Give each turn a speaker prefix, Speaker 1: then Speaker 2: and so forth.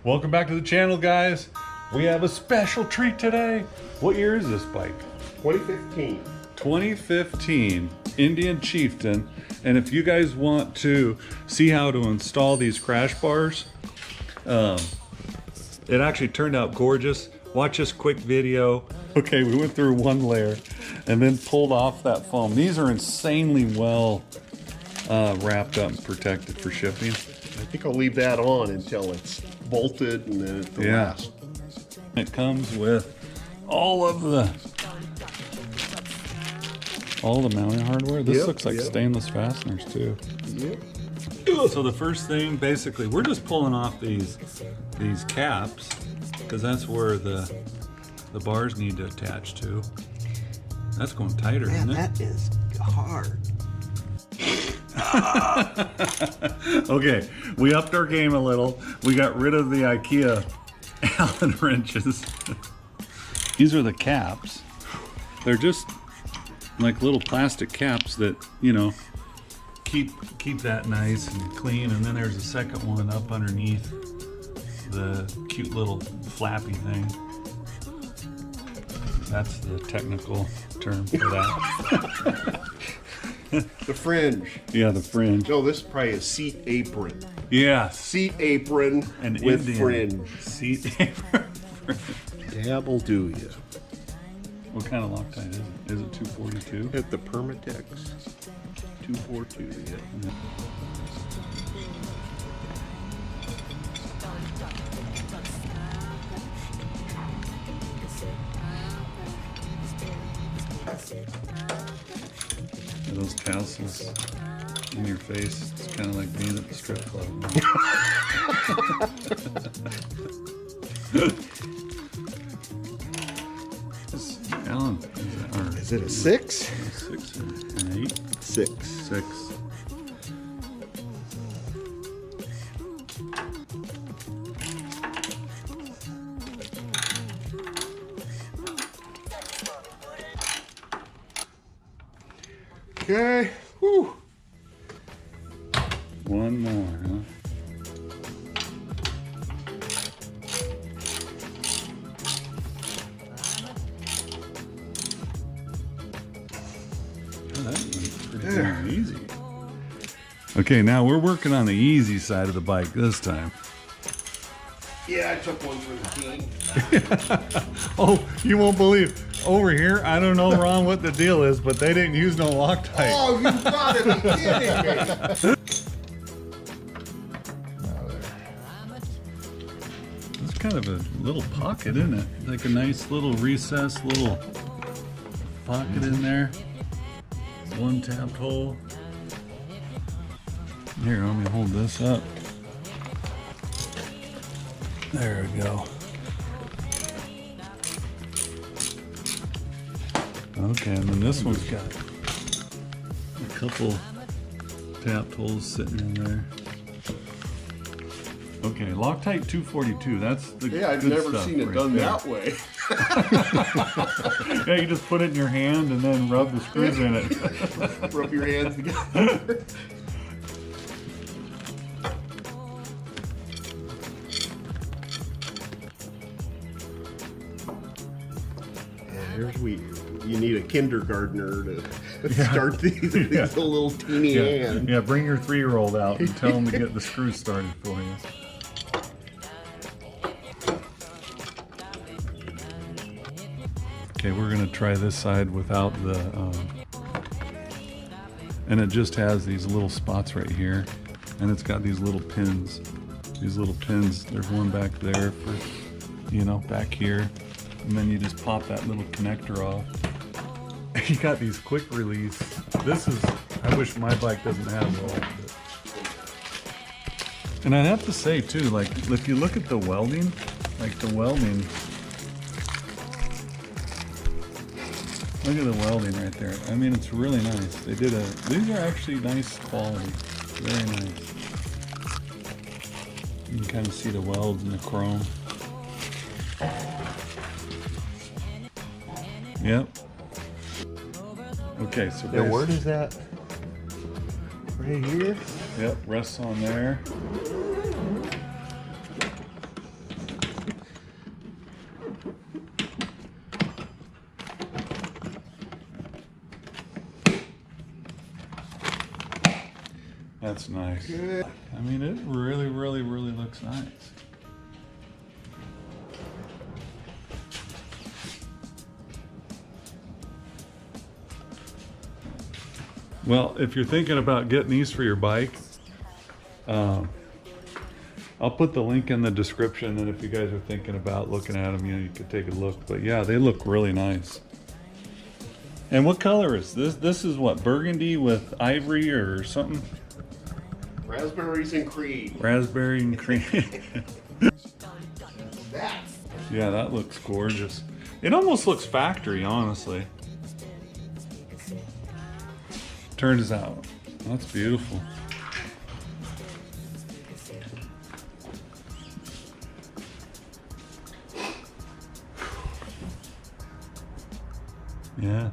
Speaker 1: Welcome back to the channel, guys. We have a special treat today. What year is this bike?
Speaker 2: 2015.
Speaker 1: 2015 Indian Chieftain. And if you guys want to see how to install these crash bars, it actually turned out gorgeous. Watch this quick video. Okay, we went through one layer and then pulled off that foam. These are insanely well wrapped up and protected for shipping.
Speaker 2: I think I'll leave that on until it's bolted and then it's the last.
Speaker 1: It comes with all the mounting hardware. This looks like stainless fasteners too.
Speaker 2: Yep.
Speaker 1: So the first thing, basically, we're just pulling off these caps because that's where the bars need to attach to. That's going tighter, isn't it?
Speaker 2: That is hard.
Speaker 1: Okay, we upped our game a little. We got rid of the IKEA Allen wrenches. These are the caps. They're just like little plastic caps that, you know, keep that nice and clean. And then there's a second one up underneath the cute little flappy thing. That's the technical term for that.
Speaker 2: The fringe.
Speaker 1: Yeah, the fringe.
Speaker 2: No, this is probably a seat apron.
Speaker 1: Yeah.
Speaker 2: Seat apron
Speaker 1: An
Speaker 2: with
Speaker 1: Indian
Speaker 2: fringe.
Speaker 1: Seat apron.
Speaker 2: Dabble do you.
Speaker 1: What kind of Loctite is it? Is it 242?
Speaker 2: At the Permatex 242, yeah.
Speaker 1: Those tassels in your face, it's kind of like being at the strip club. Alan,
Speaker 2: Is it a 6?
Speaker 1: 6 or an 8?
Speaker 2: 6.
Speaker 1: 6.
Speaker 2: Okay. Whew.
Speaker 1: One more, huh? Oh, that went pretty damn easy. Okay, now we're working on the easy side of the bike this time.
Speaker 2: Yeah, I took one for the team.
Speaker 1: Oh, you won't believe. Over here, I don't know, Ron, what the deal is, but they didn't use no Loctite.
Speaker 2: Oh, you gotta be kidding me.
Speaker 1: It's kind of a little pocket, isn't it? Like a nice little recessed little pocket in there. One tapped hole. Here, let me hold this up. There we go. Okay, and then this one's got a couple tapped holes sitting in there. Okay, Loctite 242, that's the
Speaker 2: Yeah, I've
Speaker 1: good
Speaker 2: never
Speaker 1: stuff
Speaker 2: seen it
Speaker 1: right
Speaker 2: done
Speaker 1: there.
Speaker 2: that way.
Speaker 1: Yeah, you just put it in your hand and then rub the screws in it.
Speaker 2: Rub your hands together. Here's you need a kindergartner to start these with these little teeny hands.
Speaker 1: Yeah, bring your 3-year-old out and tell him to get the screws started for you. Okay, we're gonna try this side without the, and it just has these little spots right here, and it's got these little pins. These little pins, there's one back there for, you know, back here. And then you just pop that little connector off. You got these quick release. This is, I wish my bike doesn't have all of it. And I'd have to say too, like if you look at the welding, look at the welding right there. I mean, it's really nice. These are actually nice quality. Very nice. You can kind of see the welds in the chrome. Yep. Okay, so
Speaker 2: Now, where does that? Right here?
Speaker 1: Yep, rests on there. That's nice. I mean, it really, really, really looks nice. Well, if you're thinking about getting these for your bike, I'll put the link in the description, and if you guys are thinking about looking at them, you could take a look. But yeah, they look really nice. And what color is this? This is what, burgundy with ivory or something?
Speaker 2: Raspberries and cream.
Speaker 1: Raspberry and cream.
Speaker 2: That.
Speaker 1: Yeah, that looks gorgeous. It almost looks factory, honestly. Turns out. That's beautiful. Yeah.